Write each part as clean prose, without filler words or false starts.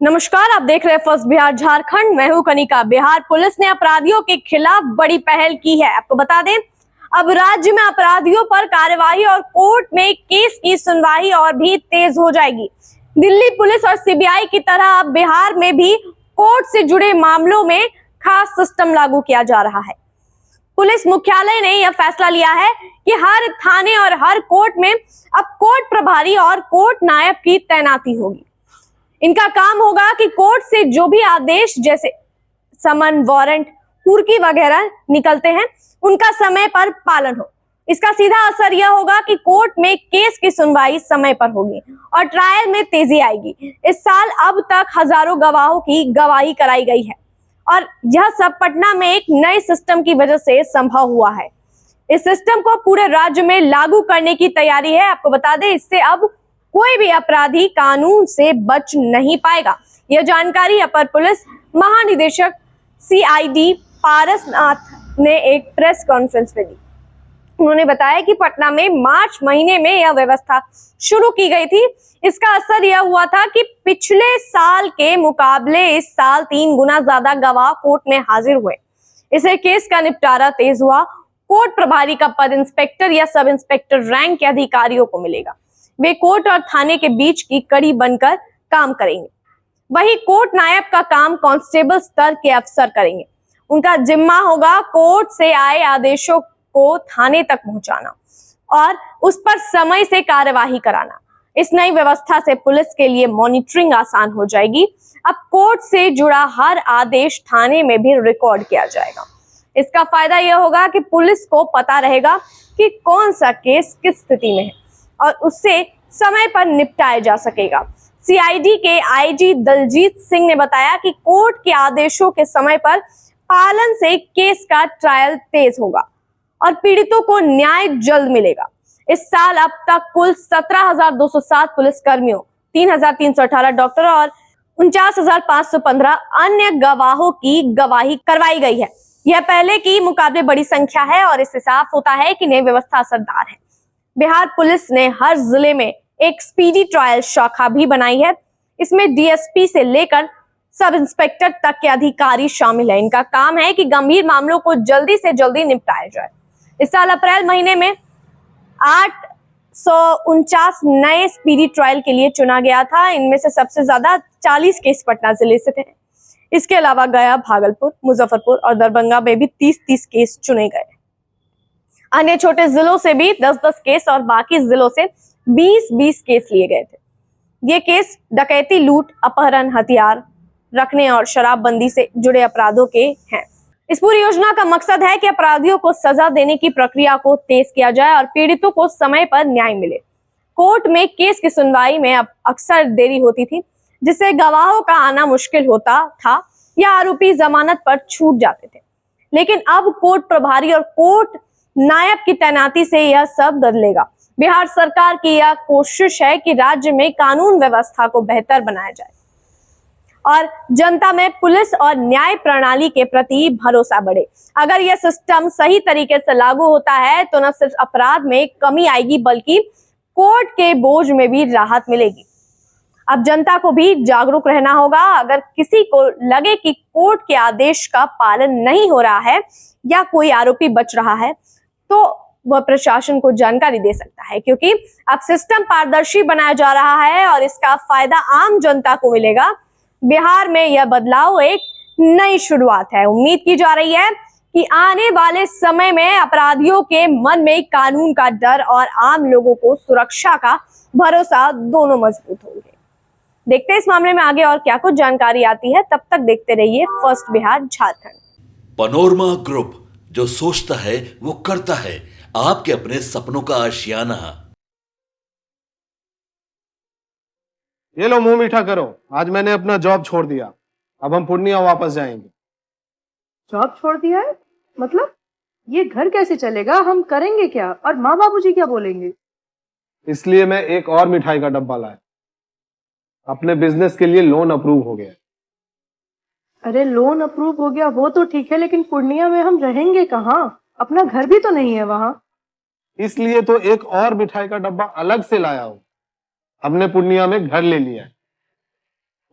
नमस्कार, आप देख रहे हैं फर्स्ट बिहार झारखंड। मैं हूं कनिका। बिहार पुलिस ने अपराधियों के खिलाफ बड़ी पहल की है। आपको बता दें, अब राज्य में अपराधियों पर कार्यवाही और कोर्ट में केस की सुनवाई और भी तेज हो जाएगी। दिल्ली पुलिस और सीबीआई की तरह अब बिहार में भी कोर्ट से जुड़े मामलों में खास सिस्टम लागू किया जा रहा है। पुलिस मुख्यालय ने यह फैसला लिया है कि हर थाने और हर कोर्ट में अब कोर्ट प्रभारी और कोर्ट नायब की तैनाती होगी। इनका काम होगा कि कोर्ट से जो भी आदेश जैसे समन, वारंट, कुर्की वगैरह निकलते हैं, उनका समय पर पालन हो। इसका सीधा असर यह होगा कि कोर्ट में केस की सुनवाई समय पर होगी और ट्रायल में तेजी आएगी। इस साल अब तक हजारों गवाहों की गवाही कराई गई है और यह सब पटना में एक नए सिस्टम की वजह से संभव हुआ है। इस सिस्टम को पूरे राज्य में लागू करने की तैयारी है। आपको बता दें, इससे अब कोई भी अपराधी कानून से बच नहीं पाएगा। यह जानकारी अपर पुलिस महानिदेशक सीआईडी पारसनाथ ने एक प्रेस कॉन्फ्रेंस में दी। उन्होंने बताया कि पटना में मार्च महीने में यह व्यवस्था शुरू की गई थी। इसका असर यह हुआ था कि पिछले साल के मुकाबले इस साल 3 गुना ज्यादा गवाह कोर्ट में हाजिर हुए। इससे केस का निपटारा तेज हुआ। कोर्ट प्रभारी का पद इंस्पेक्टर या सब इंस्पेक्टर रैंक के अधिकारियों को मिलेगा। वे कोर्ट और थाने के बीच की कड़ी बनकर काम करेंगे। वही कोर्ट नायब का काम कांस्टेबल स्तर के अफसर करेंगे। उनका जिम्मा होगा कोर्ट से आए आदेशों को थाने तक पहुंचाना और उस पर समय से कार्यवाही कराना। इस नई व्यवस्था से पुलिस के लिए मॉनिटरिंग आसान हो जाएगी। अब कोर्ट से जुड़ा हर आदेश थाने में भी रिकॉर्ड किया जाएगा। इसका फायदा यह होगा कि पुलिस को पता रहेगा कि कौन सा केस किस स्थिति में है और उससे समय पर निपटाया जा सकेगा। सीआईडी के आईजी दलजीत सिंह ने बताया कि कोर्ट के आदेशों के समय पर पालन से केस का ट्रायल तेज होगा और पीड़ितों को न्याय जल्द मिलेगा। इस साल अब तक कुल 17,207 पुलिस कर्मियों, 3,318 डॉक्टरों और 49,515 अन्य गवाहों की गवाही करवाई गई है। यह पहले की मुकाबले बड़ी संख्या है और इससे साफ होता है कि नई व्यवस्था असरदार है। बिहार पुलिस ने हर जिले में एक स्पीडी ट्रायल शाखा भी बनाई है। इसमें डीएसपी से लेकर सब इंस्पेक्टर तक के अधिकारी शामिल हैं। इनका काम है कि गंभीर मामलों को जल्दी से जल्दी निपटाया जाए। इस साल अप्रैल महीने में 849 नए स्पीडी ट्रायल के लिए चुना गया था। इनमें से सबसे ज्यादा 40 केस पटना जिले से थे। इसके अलावा गया, भागलपुर, मुजफ्फरपुर और दरभंगा में भी 30-30 केस चुने गए। अन्य छोटे जिलों से भी 10-10 केस और बाकी जिलों से 20-20 केस लिए गए थे। ये केस डकैती, लूट, अपहरण, हथियार रखने और शराबबंदी से जुड़े अपराधों के हैं। इस पूरी योजना का मकसद है कि अपराधियों को सजा देने की प्रक्रिया को तेज किया जाए और पीड़ितों को समय पर न्याय मिले। कोर्ट में केस की सुनवाई में अब अक्सर देरी होती थी, जिससे गवाहों का आना मुश्किल होता था या आरोपी जमानत पर छूट जाते थे। लेकिन अब कोर्ट प्रभारी और कोर्ट नायब की तैनाती से यह सब बदलेगा। बिहार सरकार की यह कोशिश है कि राज्य में कानून व्यवस्था को बेहतर बनाया जाए और जनता में पुलिस और न्याय प्रणाली के प्रति भरोसा बढ़े। अगर यह सिस्टम सही तरीके से लागू होता है तो न सिर्फ अपराध में कमी आएगी बल्कि कोर्ट के बोझ में भी राहत मिलेगी। अब जनता को भी जागरूक रहना होगा। अगर किसी को लगे कि कोर्ट के आदेश का पालन नहीं हो रहा है या कोई आरोपी बच रहा है तो वह प्रशासन को जानकारी दे सकता है, क्योंकि अब सिस्टम पारदर्शी बनाया जा रहा है और इसका फायदा आम जनता को मिलेगा। बिहार में यह बदलाव एक नई शुरुआत है। उम्मीद की जा रही है कि आने वाले समय में अपराधियों के मन में कानून का डर और आम लोगों को सुरक्षा का भरोसा दोनों मजबूत होंगे। देखते हैं इस मामले में आगे और क्या कुछ जानकारी आती है। तब तक देखते रहिए first Bihar Jharkhand. Panorama group, जो सोचता है वो करता है। आपके अपने सपनों का आशियाना। ये लो, मुंह मीठा करो। आज मैंने अपना जॉब छोड़ दिया। अब हम पूर्णिया वापस जाएंगे। जॉब छोड़ दिया है? मतलब ये घर कैसे चलेगा? हम करेंगे क्या? और माँ बाबूजी क्या बोलेंगे? इसलिए मैं एक और मिठाई का डब्बा लाया। अपने बिजनेस के लिए लोन अप्रूव हो गया। अरे लोन अप्रूव हो गया वो तो ठीक है, लेकिन पूर्णिया में हम रहेंगे कहाँ? अपना घर भी तो नहीं है वहाँ। इसलिए तो एक और मिठाई का डब्बा अलग से लाया हूँ। हमने पूर्णिया में घर ले लिया है।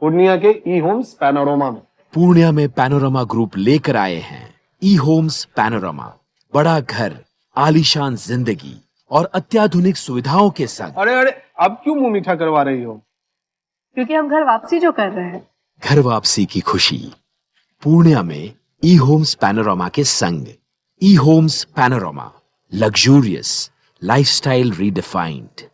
पूर्णिया के ई होम्स पैनोरमा में। पूर्णिया में पैनोरमा ग्रुप लेकर आए हैं ई होम्स पैनोरमा। बड़ा घर, आलीशान जिंदगी और अत्याधुनिक सुविधाओं के संग। अरे अरे, अब क्यों मुंह मीठा करवा रही हो? क्योंकि हम घर वापसी जो कर रहे हैं। घर वापसी की खुशी पूर्णिया में ई होम्स पैनोरमा के संग। E homes panorama, luxurious lifestyle redefined.